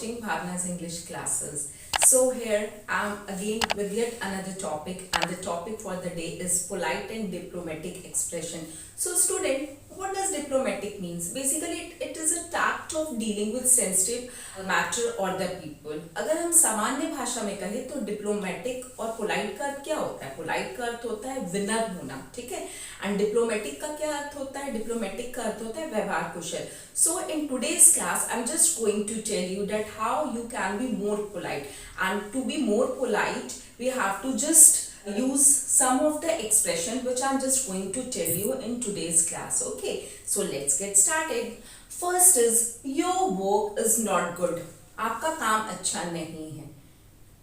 watching Bhavna's English classes. So here I'm again with yet another topic, and the topic for the day is polite and diplomatic expression. So student, what does diplomatic means? Basically it is a tact of dealing with sensitive matter or the people. अगर हम सामान्य भाषा में कहें तो diplomatic और polite का अर्थ क्या होता है? पोलाइट का अर्थ होता है विनम्र होना, ठीक है, एंड डिप्लोमेटिक का क्या अर्थ होता है? डिप्लोमेटिक का अर्थ होता है व्यवहार कुशल. So in today's class I'm just going to tell you that how you can be more polite, and to be more polite we have to just use some of the expression which I'm just going to tell you in today's class. Okay, so let's get started. First is your work is not good. आपका काम अच्छा नहीं है.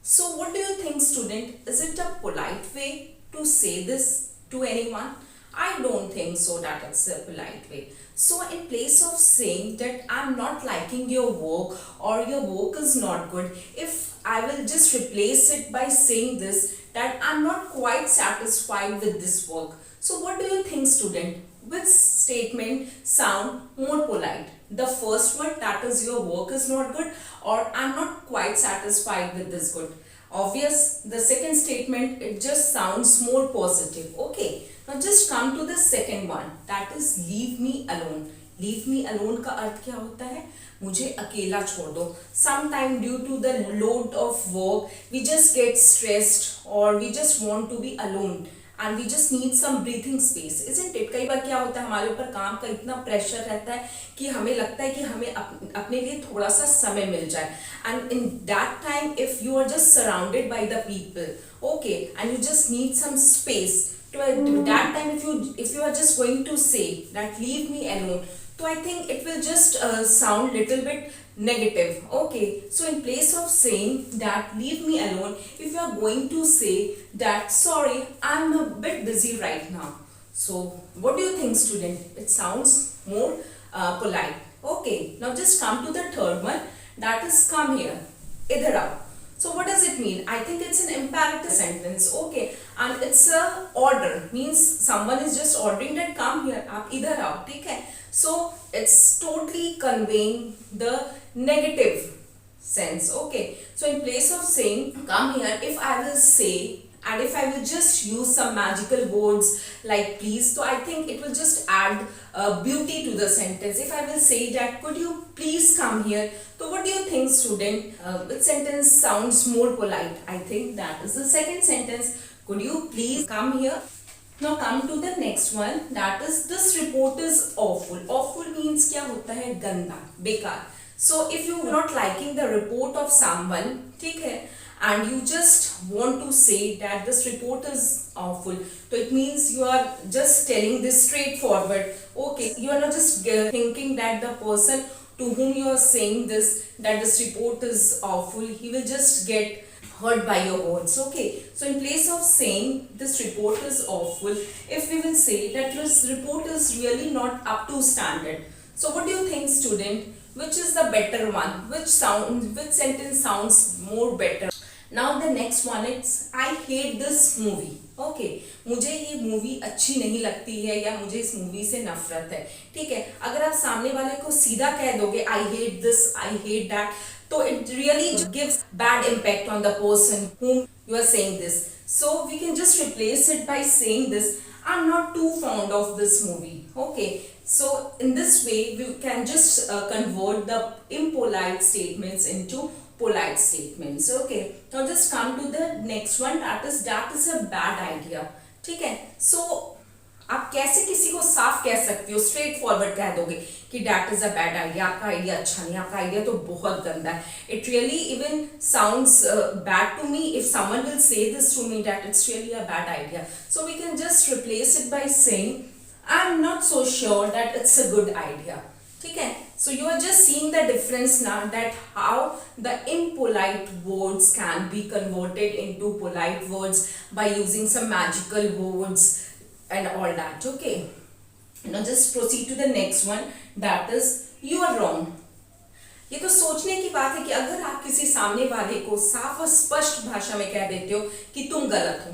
So what do you think, student? Is it a polite way to say this to anyone? I don't think so that it's a polite way. So in place of saying that I'm not liking your work or your work is not good, if I will just replace it by saying this, that I'm not quite satisfied with this work. So what do you think, student? Which statement sound more polite? The first one, that is your work is not good, or I'm not quite satisfied with this good. Obvious, the second statement, it just sounds more positive. Okay, now just come to the second one, that is leave me alone. Leave me alone का अर्थ क्या होता है? मुझे अकेला छोड़ दो. Sometime due to the load of work, we just get stressed or we just want to be alone and we just need some breathing space, isn't it? कई बार क्या होता है, हमारे ऊपर काम का इतना प्रेशर रहता है कि हमें लगता है कि हमें अपने लिए थोड़ा सा समय मिल जाए, and in that time if you are just surrounded by the people, okay, and you just need some space to that time, if you are just going to say that leave me alone, so I think it will just sound little bit negative. Okay, so in place of saying that leave me alone, if you are going to say that sorry, I'm a bit busy right now. So what do you think, student? It sounds more polite. Okay, now just come to the third one, that is come here, idhar aao. So what does it mean? I think it's an imperative sentence. Okay, and it's a order, means someone is just ordering that come here, aap idhar aao, theek hai. So it's totally conveying the negative sense. Okay, so in place of saying come here, if I will say, and if I will just use some magical words like please, so I think it will just add beauty to the sentence. If I will say that could you please come here, so what do you think, student? Which sentence sounds more polite? I think that is the second sentence. Could you please come here? Now come to the next one, that is this report is awful. Awful means क्या होता है? गंदा, बेकार. So if you are not liking the report of someone, ठीक है, and you just want to say that this report is awful, so it means you are just telling this straightforward. Okay, you are not just thinking that the person to whom you are saying this, that this report is awful, he will just get hurt by your words. Okay, so in place of saying this report is awful, if we will say that this report is really not up to standard, so what do you think, student? Which is the better one? Which sentence sounds more better? Now the next one is I hate this movie. Okay, मुझे ये movie अच्छी नहीं लगती है या मुझे इस movie से नफरत है, ठीक है. अगर आप सामने वाले को सीधा कह दोगे I hate this, I hate that, so it really gives bad impact on the person whom you are saying this. So we can just replace it by saying this, I'm not too fond of this movie. Okay, so in this way we can just convert the impolite statements into polite statements. Okay, now just come to the next one, that is a bad idea. ठीक है, so आप कैसे किसी को साफ कह सकते हो, स्ट्रेट फॉरवर्ड कह दोगे कि that is a bad idea, आपका आइडिया अच्छा नहीं, आपका आइडिया तो बहुत गंदा है. It really even sounds bad to me if someone will say this to me that it's really a bad idea. So we can just replace it by saying I am not so sure that it's a good idea. ठीक है, so you are just seeing the difference now, that how the impolite words can be converted into polite words by using some magical words and all that. Okay, now just proceed to the next one, that is you are wrong. ये तो सोचने की बात है कि अगर आप किसी सामने वाले को साफ और स्पष्ट भाषा में कह देते हो कि तुम गलत हो,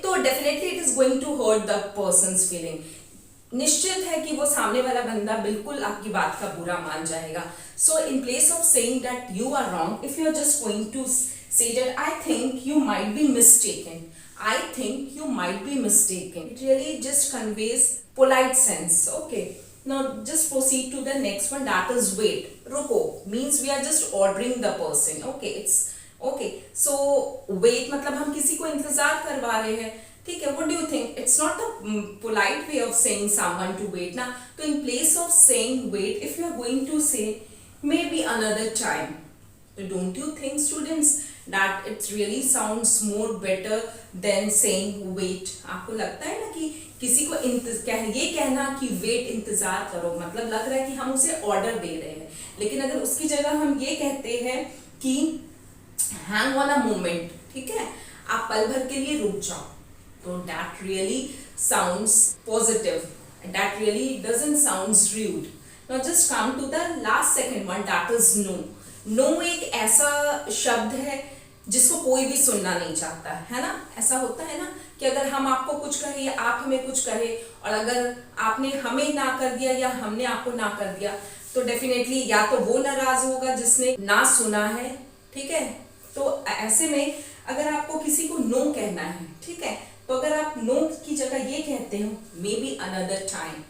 तो definitely it is going to hurt the person's feeling. निश्चित है कि वो सामने वाला बंदा बिल्कुल आपकी बात का बुरा मान जाएगा. So in place of saying that you are wrong, if you are just going to say that I think you might be mistaken. I think you might be mistaken. It really just conveys polite sense. Okay. Now just proceed to the next one, that is wait. Ruko means we are just ordering the person. Okay, it's okay. So wait मतलब हम किसी को इंतजार करवा रहे हैं. ठीक है, what do you think? It's not the polite way of saying someone to wait ना. तो in place of saying wait, if you are going to say maybe another time, don't you think students that it really sounds more better than saying wait? आपको लगता है ना कि किसी को ये कहना कि वेट इंतजार करो मतलब लग रहा है कि हम उसे ऑर्डर दे रहे हैं, लेकिन अगर उसकी जगह हम ये कहते हैं कि हैंग ऑन अ मोमेंट, ठीक है, आप पल भर के लिए रुक जाओ, तो that really sounds positive, that really doesn't sounds rude. Now just come to the last second one, that is no. No एक ऐसा शब्द है जिसको कोई भी सुनना नहीं चाहता है ना. ऐसा होता है ना कि अगर हम आपको कुछ कहे या आप हमें कुछ कहे और अगर आपने हमें ना कर दिया या हमने आपको ना कर दिया तो डेफिनेटली या तो वो नाराज होगा जिसने ना सुना है, ठीक है. तो ऐसे में अगर आपको किसी को नो कहना है, ठीक है, तो अगर आप नो की जगह ये कहते हो मे बी अनदर टाइम,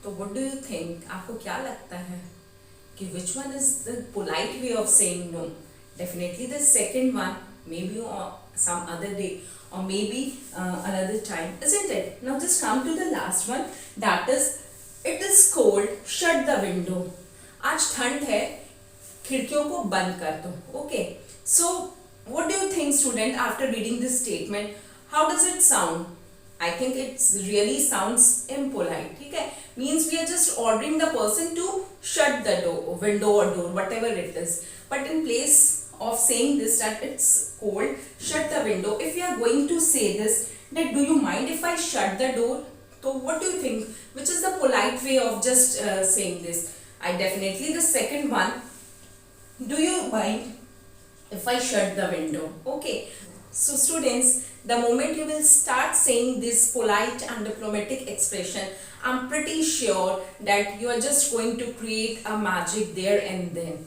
तो व्हाट डू यू थिंक, आपको क्या लगता है कि which one is the polite way of saying no? Definitely the second one, maybe some other day or maybe another time, isn't it? Now just come to the last one, that is it is cold, shut the window. आज ठंड है, खिड़कियों को बंद कर दो. Okay, so what do you think student after reading this statement, how does it sound? I think it really sounds impolite. ठीक है, means we are just ordering the person to shut the door, window or door, whatever it is. But in place of saying this that it's cold, shut the window, if we are going to say this that do you mind if I shut the door? So what do you think? Which is the polite way of just saying this? I definitely the second one. Do you mind if I shut the window? Okay. So students, the moment you will start saying this polite and diplomatic expression, I'm pretty sure that you are just going to create a magic there and then.